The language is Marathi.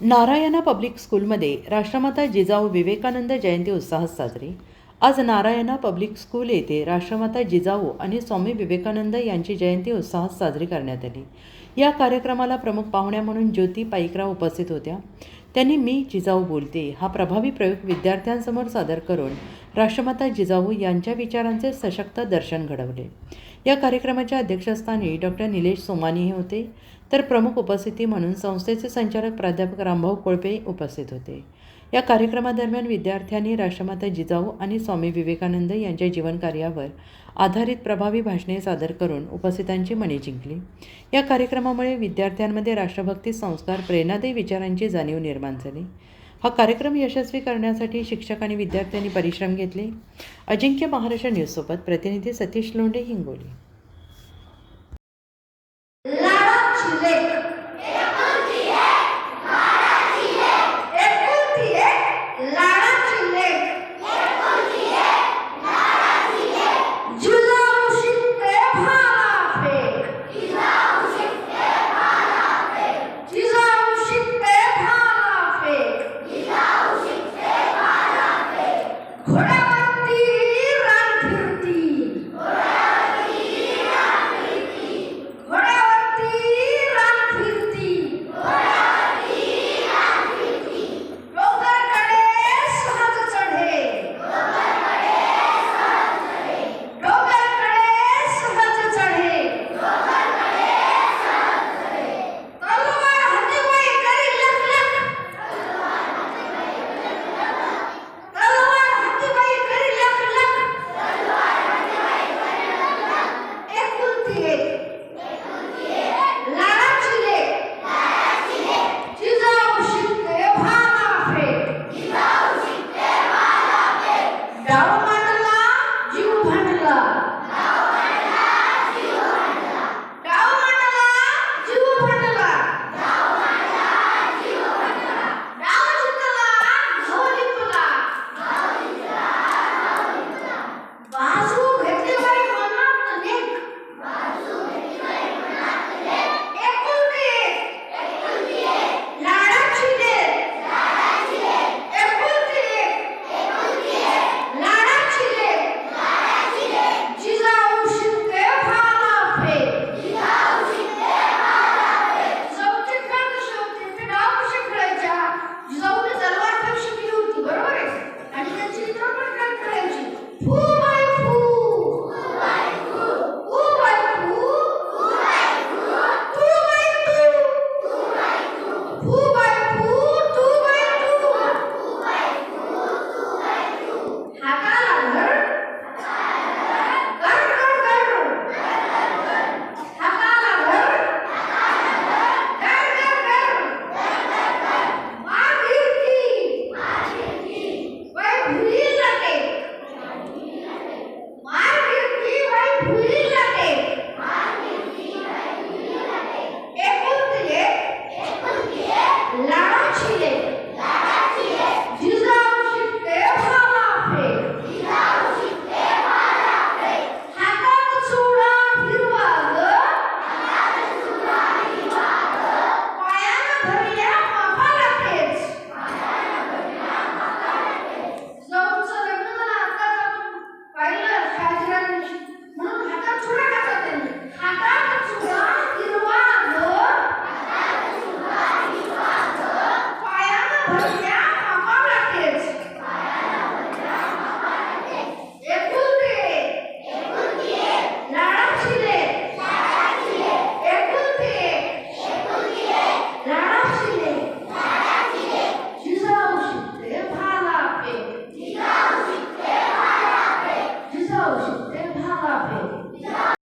नारायणा पब्लिक स्कूलमध्ये राष्ट्रमाता जिजाऊ विवेकानंद जयंती उत्साहात साजरी. आज नारायणा पब्लिक स्कूल येथे राष्ट्रमाता जिजाऊ आणि स्वामी विवेकानंद यांची जयंती उत्साहात साजरी करण्यात आली. या कार्यक्रमाला प्रमुख पाहुण्या म्हणून ज्योती पाईकराव उपस्थित होत्या. त्यांनी मी जिजाऊ बोलते हा प्रभावी प्रयोग विद्यार्थ्यांसमोर सादर करून राष्ट्रमाता जिजाऊ यांच्या विचारांचे सशक्त दर्शन घडवले. या कार्यक्रमाच्या अध्यक्षस्थानी डॉक्टर निलेश सोमानी हे होते, तर प्रमुख उपस्थिती म्हणून संस्थेचे संचालक प्राध्यापक रामभाऊ कोळपे उपस्थित होते. या कार्यक्रमादरम्यान विद्यार्थ्यांनी राष्ट्रमाता जिजाऊ आणि स्वामी विवेकानंद यांच्या जीवनकार्यावर आधारित प्रभावी भाषणे सादर करून उपस्थितांची मने जिंकली. या कार्यक्रमामुळे विद्यार्थ्यांमध्ये राष्ट्रभक्ती संस्कार, प्रेरणादायी विचारांची जाणीव निर्माण झाली. हा कार्यक्रम यशस्वी करण्यासाठी शिक्षक आणि विद्यार्थ्यांनी परिश्रम घेतले. अजिंक्य महाराष्ट्र न्यूजसोबत प्रतिनिधी सतीश लोंढे, हिंगोली.